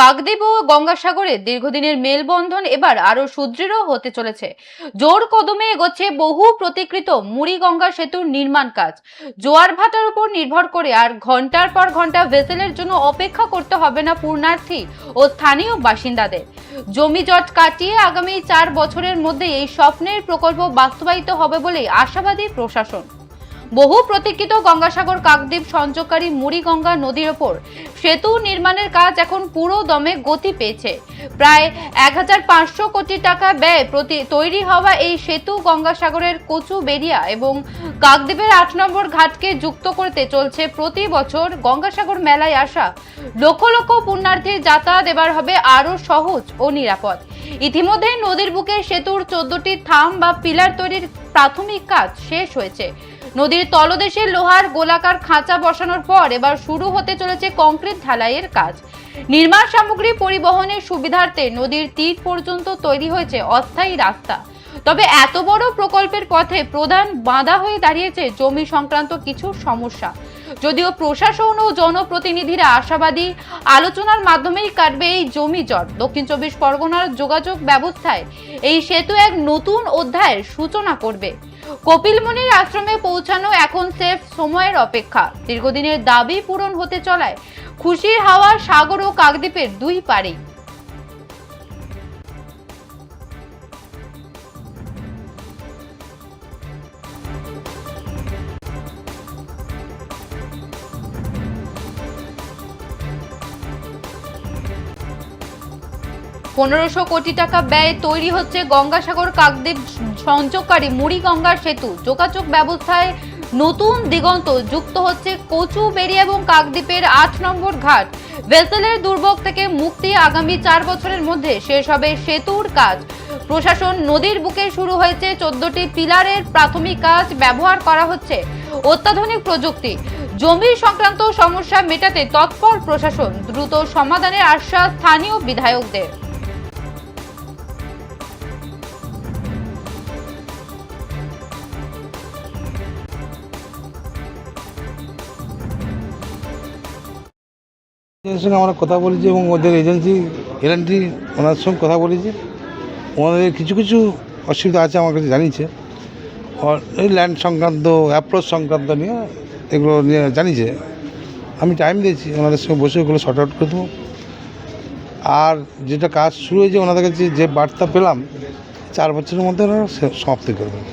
কাকদ্বীপ ও গঙ্গাসাগরের দীর্ঘদিনের মেলবন্ধন এবার আরো সুদৃঢ় হতে চলেছে। জোর কদমে এগোচ্ছে বহু প্রতীক্ষিত মুড়িগঙ্গা সেতুর নির্মাণ কাজ। জোয়ার ভাটার উপর নির্ভর করে আর ঘন্টার পর ঘন্টা ভেসেলের জন্য অপেক্ষা করতে হবে না পূর্ণার্থী ও স্থানীয় বাসিন্দাদের। জমি জট কাটিয়ে আগামী 4 বছরের মধ্যে এই স্বপ্নের প্রকল্প বাস্তবায়িত হবে বলে আশাবাদী প্রশাসন। বহু প্রতীক্ষিত গঙ্গাসাগর কাকদ্বীপ সংযোগকারী মুড়িগঙ্গা নদীর ওপর সেতু নির্মাণের কাজ এখন পুরো দমে গতি পেয়েছে। প্রায় 1500 কোটি টাকা ব্যয় তৈরি হওয়া এই সেতু গঙ্গাসাগরের কচুবেড়িয়া এবং কাকদ্বীপের 8 নম্বর ঘাটকে যুক্ত করতে চলছে। প্রতি বছর গঙ্গাসাগর মেলায় আসা লক্ষ লক্ষ পুণ্যার্থীর যাতায়াত এবার হবে আরো সহজ ও নিরাপদ। ইতিমধ্যে নদীর বুকে সেতুর 14টি থাম বা পিলার তৈরির প্রাথমিক কাজ শেষ হয়েছে। নদীর তলদেশে লোহার গোলাকার খাঁচা বসানোর পর এবার শুরু হতে চলেছে কংক্রিট ঢালাইয়ের কাজ। নির্মাণ সামগ্রী পরিবহনের সুবিধার্থে নদীর তীর পর্যন্ত তৈরি হয়েছে অস্থায়ী রাস্তা। তবে এত বড় প্রকল্পের পথে প্রধান বাধা হয়ে দাঁড়িয়েছে জমি সংক্রান্ত কিছু সমস্যা। যদিও প্রশাসন ও জনপ্রতিনিধিরা আশাবাদী, আলোচনার মাধ্যমেই কাটবে এই জমি জট। দক্ষিণ 24 পরগনার যোগাযোগ ব্যবস্থায় এই সেতু এক নতুন অধ্যায়ের সূচনা করবে। কপিলমুনির আশ্রমে পৌঁছানো এখন সেফ সময়ের অপেক্ষা। দীর্ঘদিনের দাবি পূরণ হতে চলায় খুশির হাওয়া সাগর ও কাকদ্বীপের দুই পারে। 1500 কোটি টাকা ব্যয়ে তৈরি হচ্ছে গঙ্গাসাগর কাকদ্বীপ সংযোগকারী মুড়িগঙ্গা সেতু। যোগাযোগ ব্যবস্থায় নতুন দিগন্ত যুক্ত হচ্ছে কচুবেড়িয়া এবং কাকদ্বীপের 8 নম্বর ঘাট। ভেসেলের দুর্ভোগ থেকে মুক্তি আগামী 4 বছরের মধ্যে শেষ হবে সেতুর কাজ। প্রশাসন নদীর বুকে শুরু হয়েছে 14টি পিলারের প্রাথমিক কাজ। ব্যবহার করা হচ্ছে অত্যাধুনিক প্রযুক্তি। জমি সংক্রান্ত সমস্যা মেটাতে তৎপর প্রশাসন। দ্রুত সমাধানের আশ্বাস স্থানীয় বিধায়কদের। এর সঙ্গে আমরা কথা বলেছি এবং ওদের এজেন্সি এলএনটি ওনার সঙ্গে কথা বলেছি। ওনাদের কিছু কিছু অসুবিধা আছে আমার কাছে জানিয়েছে। এই ল্যান্ড সংক্রান্ত অ্যাপ্রোচ সংক্রান্ত নিয়ে এগুলো নিয়ে জানিয়েছে। আমি টাইম দিয়েছি ওনাদের সঙ্গে বসে ওগুলো শর্ট আউট করে দেবো। আর যেটা কাজ শুরু হয়েছে ওনাদের কাছে যে বার্তা পেলাম 4 বছরের মধ্যে ওনারা সমাপ্তি করবেন।